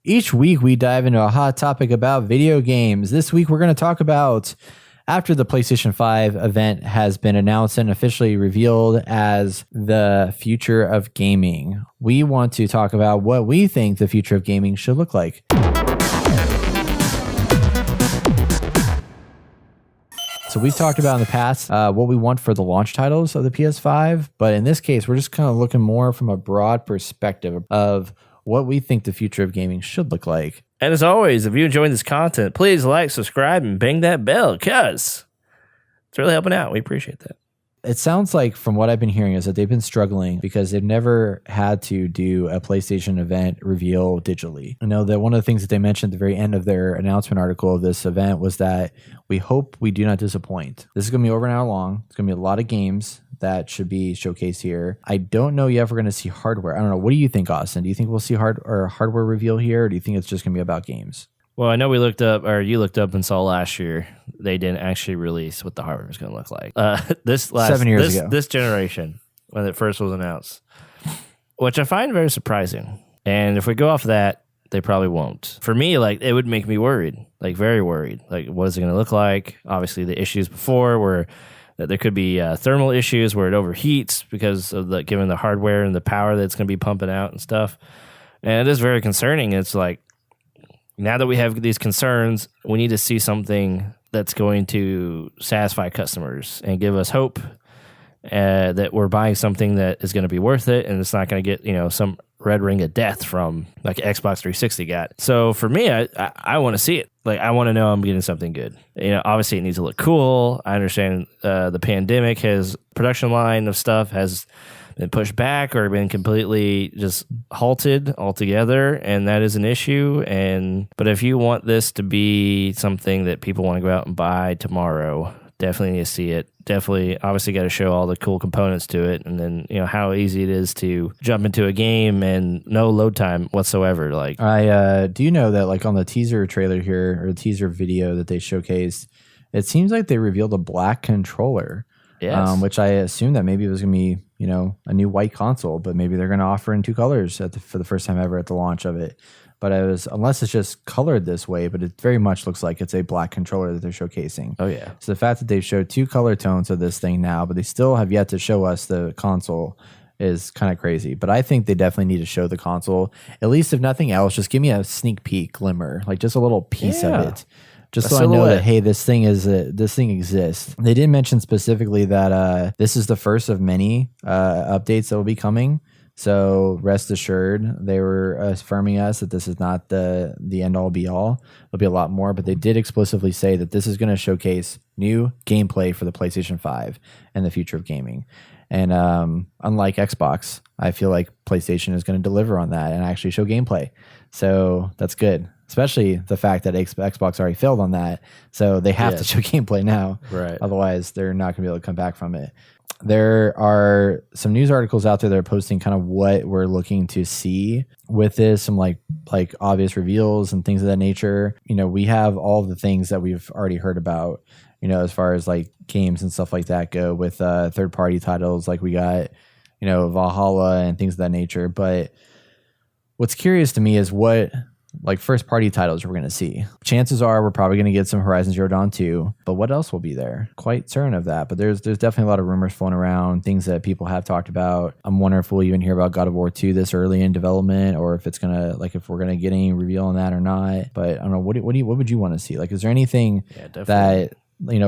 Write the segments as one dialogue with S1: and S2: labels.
S1: Each week we dive into a hot topic about video games. This week we're going to talk about after the PlayStation 5 event has been announced and officially revealed as the future of gaming. We want to talk about what we think the future of gaming should look like. So we've talked about in the past what we want for the launch titles of the PS5, but in this case, we're just kind of looking more from a broad perspective of what we think the future of gaming should look like.
S2: And as always, if you enjoy this content, please like, subscribe, and bang that bell, because it's really helping out. We appreciate that.
S1: It sounds like from what I've been hearing is that they've been struggling because they've never had to do a PlayStation event reveal digitally. I know that one of the things that they mentioned at the very end of their announcement article of this event was that we hope we do not disappoint. This is going to be over an hour long. It's going to be a lot of games that should be showcased here. I don't know yet if we're going to see hardware. I don't know. What do you think, Austin? Do you think we'll see hardware reveal here, or do you think it's just going to be about games?
S2: Well, I know you looked up and saw last year they didn't actually release what the hardware was going to look like.
S1: 7 years ago.
S2: This generation, when it first was announced, which I find very surprising. And if we go off that, they probably won't. For me, like, it would make me worried, like very worried. Like, what is it going to look like? Obviously, the issues before were that there could be thermal issues where it overheats because of given the hardware and the power that it's going to be pumping out and stuff. And it is very concerning. It's like, now that we have these concerns, we need to see something that's going to satisfy customers and give us hope that we're buying something that is going to be worth it, and it's not going to get, some red ring of death from like Xbox 360 got. So for me, I want to see it. Like, I want to know I'm getting something good. Obviously it needs to look cool. I understand the pandemic production line of stuff has been pushed back or been completely just halted altogether, and that is an issue. But if you want this to be something that people want to go out and buy tomorrow, definitely need to see it. Definitely, obviously, got to show all the cool components to it, and then how easy it is to jump into a game and no load time whatsoever. Like,
S1: I do you know that like on the teaser trailer here, or the teaser video that they showcased, it seems like they revealed a black controller.
S2: Yes.
S1: Which I assume that maybe it was going to be, a new white console, but maybe they're going to offer in two colors for the first time ever at the launch of it. But unless it's just colored this way, but it very much looks like it's a black controller that they're showcasing.
S2: Oh, yeah.
S1: So the fact that they've showed two color tones of this thing now, but they still have yet to show us the console is kind of crazy. But I think they definitely need to show the console. At least if nothing else, just give me a sneak peek glimmer, like just a little piece of it. Just so I know that, hey, this thing exists. They did mention specifically that this is the first of many updates that will be coming. So rest assured, they were affirming us that this is not the end all be all. There'll be a lot more, but they did explicitly say that this is going to showcase new gameplay for the PlayStation 5 and the future of gaming. And unlike Xbox, I feel like PlayStation is going to deliver on that and actually show gameplay. So that's good. Especially the fact that Xbox already failed on that. So they have to show gameplay now.
S2: Right.
S1: Otherwise, they're not going to be able to come back from it. There are some news articles out there that are posting kind of what we're looking to see with this, some like obvious reveals and things of that nature. We have all the things that we've already heard about, as far as like games and stuff like that go with third-party titles. Like we got, Valhalla and things of that nature. But what's curious to me is what like first party titles we're going to see. Chances are we're probably going to get some Horizon Zero Dawn 2, but what else will be there? Quite certain of that, but there's definitely a lot of rumors floating around, things that people have talked about. I'm wondering if we'll even hear about God of War 2 this early in development, or if it's going to, like, if we're going to get any reveal on that or not. But I don't know, what would you want to see? Like, is there anything that,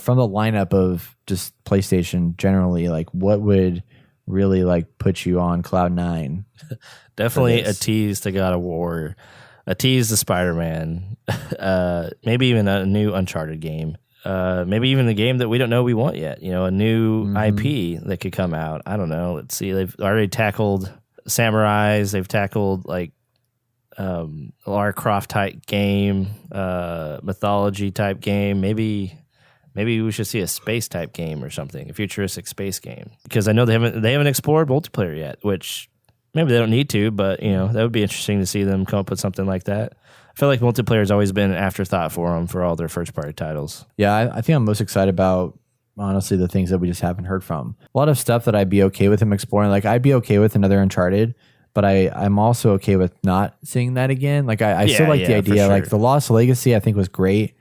S1: from the lineup of just PlayStation generally, like what would really like put you on cloud nine?
S2: Definitely a tease to God of War. A tease to Spider-Man, maybe even a new Uncharted game, maybe even the game that we don't know we want yet. A new IP that could come out. I don't know. Let's see. They've already tackled samurais. They've tackled like Lara Croft type game, mythology type game. Maybe we should see a space type game or something, a futuristic space game. Because I know they haven't explored multiplayer yet, which. Maybe they don't need to, but, that would be interesting to see them come up with something like that. I feel like multiplayer has always been an afterthought for them for all their first-party titles.
S1: Yeah, I think I'm most excited about, honestly, the things that we just haven't heard from. A lot of stuff that I'd be okay with them exploring. Like, I'd be okay with another Uncharted, but I'm also okay with not seeing that again. Like I still like the idea. Like the Lost Legacy, I think was great.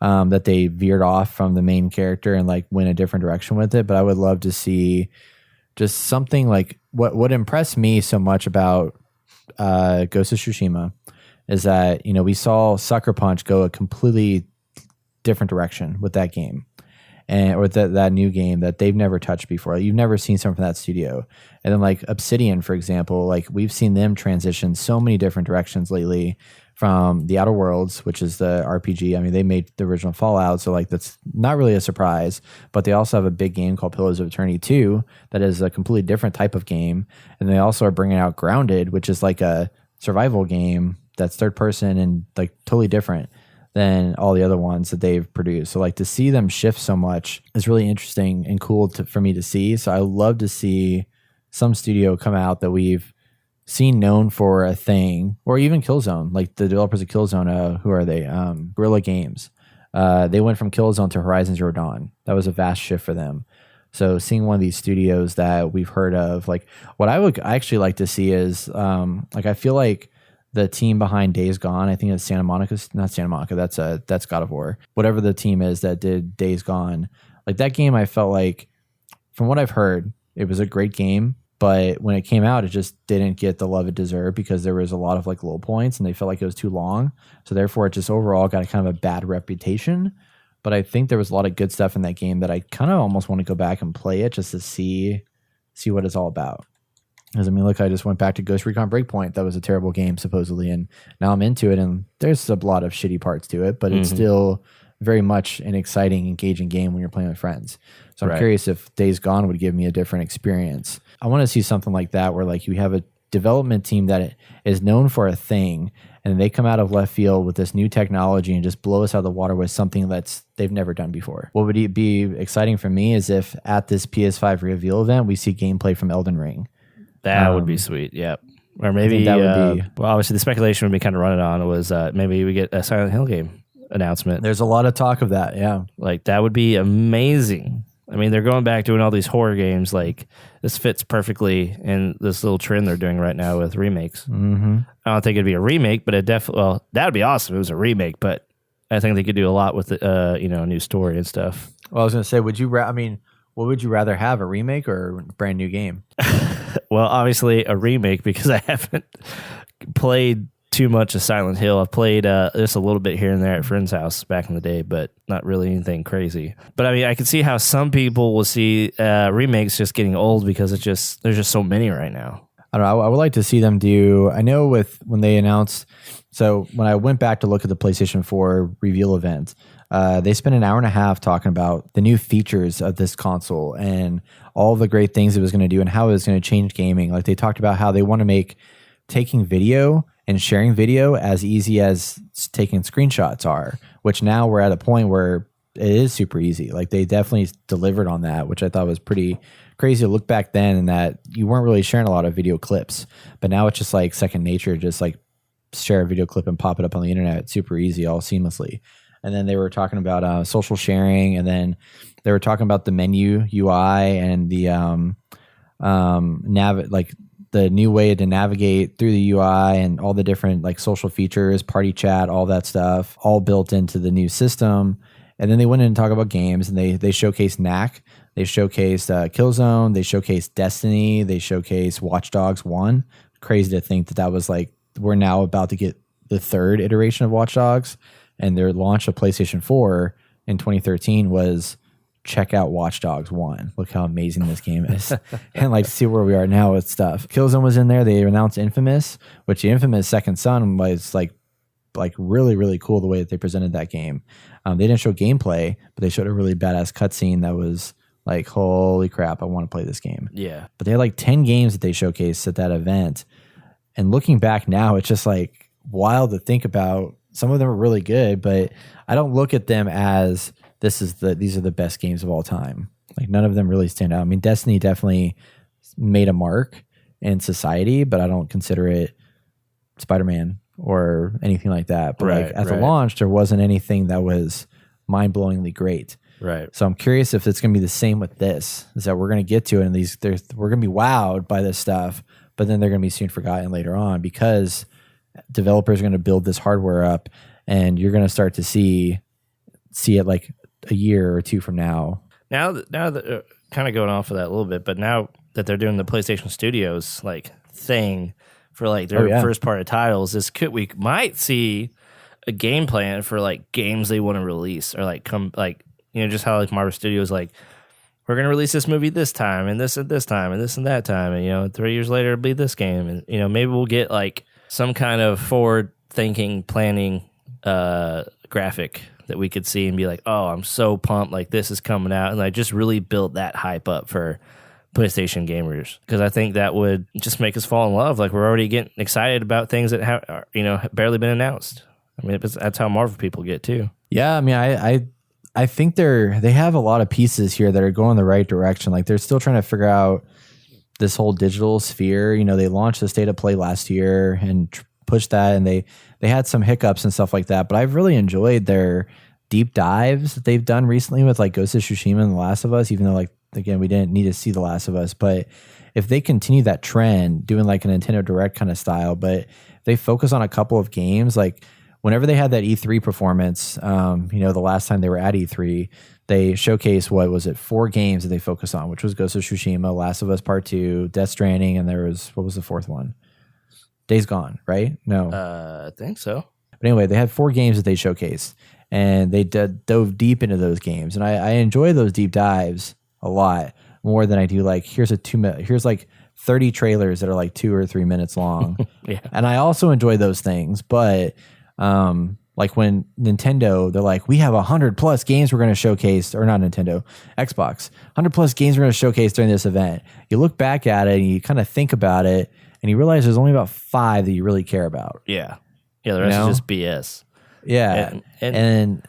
S1: That they veered off from the main character and like went a different direction with it. But I would love to see just something like what impressed me so much about Ghost of Tsushima is that, we saw Sucker Punch go a completely different direction with that game. Or that new game that they've never touched before. You've never seen something from that studio. And then like Obsidian, for example, like we've seen them transition so many different directions lately, from the Outer Worlds, which is the RPG. I mean, they made the original Fallout, so like that's not really a surprise, but they also have a big game called Pillars of Eternity 2 that is a completely different type of game. And they also are bringing out Grounded, which is like a survival game that's third person and like totally different than all the other ones that they've produced. So like to see them shift so much is really interesting and cool for me to see. So I love to see some studio come out that we've seen known for a thing, or even Killzone, like the developers of Killzone, who are they? Guerrilla Games. They went from Killzone to Horizon Zero Dawn. That was a vast shift for them. So seeing one of these studios that we've heard of, like what I would actually like to see is like I feel like the team behind Days Gone, I think it's not Santa Monica, that's God of War. Whatever the team is that did Days Gone, like that game, I felt like, from what I've heard, it was a great game, but when it came out, it just didn't get the love it deserved because there was a lot of like low points and they felt like it was too long. So therefore, it just overall got kind of a bad reputation. But I think there was a lot of good stuff in that game that I kind of almost want to go back and play it just to see what it's all about. Because I mean, look, I just went back to Ghost Recon Breakpoint. That was a terrible game, supposedly, and now I'm into it, and there's a lot of shitty parts to it, but it's still very much an exciting, engaging game when you're playing with friends. So I'm curious if Days Gone would give me a different experience. I want to see something like that where like you have a development team that is known for a thing, and they come out of left field with this new technology and just blow us out of the water with something they've never done before. What would be exciting for me is if at this PS5 reveal event, we see gameplay from Elden Ring.
S2: That would be sweet, yeah. Or maybe that would be. Well, obviously, the speculation would be kind of running on was maybe we get a Silent Hill game announcement.
S1: There's a lot of talk of that, yeah.
S2: Like that would be amazing. I mean, they're going back doing all these horror games. Like this fits perfectly in this little trend they're doing right now with remakes. Mm-hmm. I don't think it'd be a remake, but it definitely. Well, that would be awesome if it was a remake. But I think they could do a lot with a new story and stuff.
S1: Well, I was going to say, what would you rather have, a remake or a brand new game?
S2: Well, obviously a remake because I haven't played too much of Silent Hill. I've played just a little bit here and there at a friend's house back in the day, but not really anything crazy. But I mean, I can see how some people will see remakes just getting old because there's just so many right now.
S1: I don't know. I would like to see them do. I know when they announced. So when I went back to look at the PlayStation 4 reveal event, they spent an hour and a half talking about the new features of this console and all the great things it was going to do and how it was going to change gaming. Like they talked about how they want to make taking video and sharing video as easy as taking screenshots are, which now we're at a point where it is super easy. Like they definitely delivered on that, which I thought was pretty crazy to look back then, and that you weren't really sharing a lot of video clips, but now it's just like second nature, just like share a video clip and pop it up on the internet. It's super easy, all seamlessly. And then they were talking about social sharing, and then they were talking about the menu UI and the the new way to navigate through the UI and all the different like social features, party chat, all that stuff, all built into the new system. And then they went in and talked about games, and they showcased Knack, they showcased Killzone, they showcased Destiny, they showcased Watch Dogs 1. Crazy to think that was like, we're now about to get the third iteration of Watch Dogs, and their launch of PlayStation 4 in 2013 was check out Watch Dogs 1. Look how amazing this game is. And like see where we are now with stuff. Killzone was in there. They announced Infamous, which the Infamous Second Son was like really, really cool the way that they presented that game. They didn't show gameplay, but they showed a really badass cutscene that was like, holy crap, I want to play this game.
S2: Yeah.
S1: But they had like 10 games that they showcased at that event. And looking back now, it's just like wild to think about. Some of them are really good, but I don't look at them as these are the best games of all time. Like none of them really stand out. I mean, Destiny definitely made a mark in society, but I don't consider it Spider-Man or anything like that. But like as a launch, there wasn't anything that was mind-blowingly great.
S2: Right.
S1: So I'm curious if it's going to be the same with this. Is that we're going to get to it, and we're going to be wowed by this stuff, but then they're going to be soon forgotten later on because developers are going to build this hardware up, and you're going to start to see it like a year or two from now.
S2: Now that kind of going off of that a little bit, but now that they're doing the PlayStation Studios like thing for like their first party titles, we might see a game plan for like games they want to release, or like just how like Marvel Studios like, we're going to release this movie this time and this at this time and this and that time, and 3 years later it'll be this game, and maybe we'll get like some kind of forward thinking planning graphic that we could see and be like, oh, I'm so pumped, like this is coming out, and I just really built that hype up for PlayStation gamers, because I think that would just make us fall in love. Like, we're already getting excited about things that have barely been announced. I mean, that's how Marvel people get too.
S1: Yeah, I mean, I think they have a lot of pieces here that are going the right direction. Like, they're still trying to figure out this whole digital sphere. They launched the State of Play last year and pushed that, and they had some hiccups and stuff like that. But I've really enjoyed their deep dives that they've done recently with like Ghost of Tsushima and The Last of Us, even though like, again, we didn't need to see The Last of Us. But if they continue that trend, doing like a Nintendo Direct kind of style, but they focus on a couple of games, like whenever they had that E3 performance, the last time they were at E3, they showcased, 4 games that they focused on, which was Ghost of Tsushima, Last of Us Part 2, Death Stranding, and there was, what was the fourth one? Days Gone, right? No.
S2: I think so.
S1: But anyway, they had 4 games that they showcased, and they dove deep into those games. And I enjoy those deep dives a lot more than I do like, here's like 30 trailers that are like 2 or 3 minutes long.
S2: Yeah.
S1: And I also enjoy those things, but like when Nintendo, they're like, we have 100+ games we're going to showcase, or not Nintendo, Xbox, 100+ games we're going to showcase during this event. You look back at it and you kind of think about it, and you realize there's only about 5 that you really care about.
S2: Yeah. Yeah, the rest is just BS.
S1: Yeah. And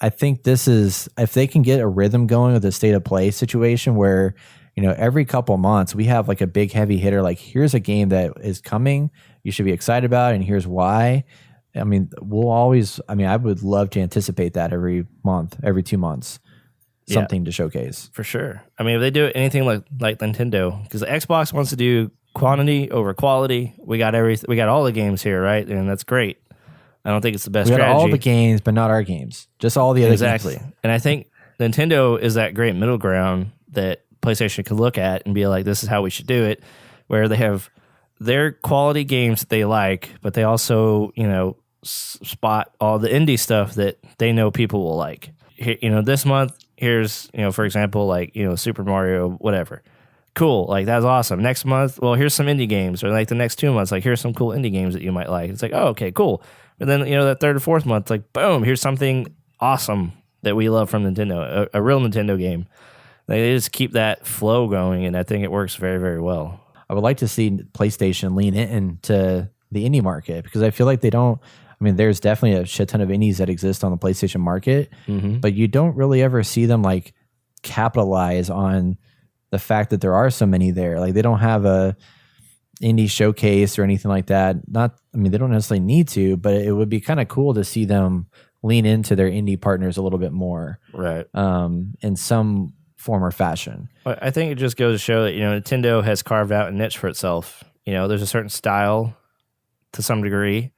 S1: I think this is, if they can get a rhythm going with the State of Play situation where, every couple months we have like a big heavy hitter, like here's a game that is coming, you should be excited about, and here's why. I mean, I would love to anticipate that every month, every 2 months, something to showcase.
S2: For sure. I mean, if they do anything like Nintendo, because the Xbox wants to do quantity over quality. We got all the games here, right? And that's great. I don't think it's the best strategy.
S1: We got all the games, but not our games. Just all the other games.
S2: Exactly. And I think Nintendo is that great middle ground that PlayStation could look at and be like, this is how we should do it, where they have their quality games that they like, but they also, spot all the indie stuff that they know people will like. This month, here's, for example, like, Super Mario, whatever. Cool, like that's awesome. Next month, well, here's some indie games, or like the next 2 months, like here's some cool indie games that you might like. It's like, oh, okay, cool. And then that third or fourth month, like boom, here's something awesome that we love from Nintendo, a real Nintendo game. They just keep that flow going, and I think it works very, very well.
S1: I would like to see PlayStation lean into the indie market, because I feel like they don't. I mean, there's definitely a shit ton of indies that exist on the PlayStation market, but you don't really ever see them like capitalize on the fact that there are so many there. Like, they don't have a indie showcase or anything like that. They don't necessarily need to, but it would be kind of cool to see them lean into their indie partners a little bit more,
S2: right?
S1: In some form or fashion.
S2: I think it just goes to show that Nintendo has carved out a niche for itself. There's a certain style to some degree,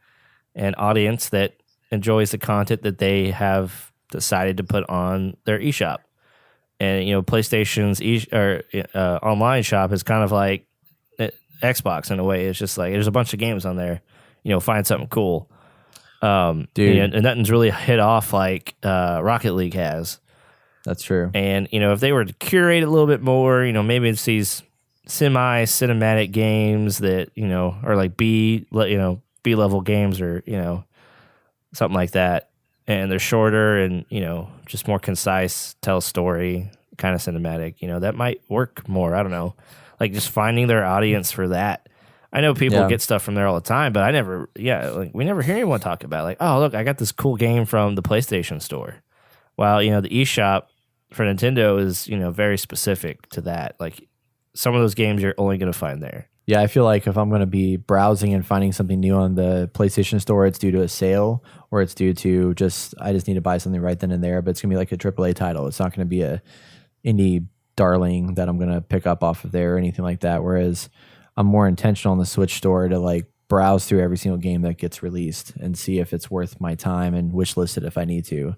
S2: an audience that enjoys the content that they have decided to put on their eShop. And PlayStation's online shop is kind of like Xbox in a way. It's just like there's a bunch of games on there. Find something cool.
S1: Dude,
S2: and nothing's really hit off like Rocket League has.
S1: That's true.
S2: And if they were to curate a little bit more, maybe it's these semi-cinematic games that are like B level games, or something like that. And they're shorter and, just more concise, tell a story, kind of cinematic. That might work more. I don't know. Like, just finding their audience for that. I know people get stuff from there all the time, but we never hear anyone talk about, like, oh, look, I got this cool game from the PlayStation Store. While, the eShop for Nintendo is, very specific to that. Like, some of those games you're only going to find there.
S1: Yeah, I feel like if I'm going to be browsing and finding something new on the PlayStation Store, it's due to a sale, or it's due to I just need to buy something right then and there, but it's going to be like a AAA title. It's not going to be a indie darling that I'm going to pick up off of there or anything like that. Whereas I'm more intentional in the Switch store to like browse through every single game that gets released and see if it's worth my time and wishlist it if I need to.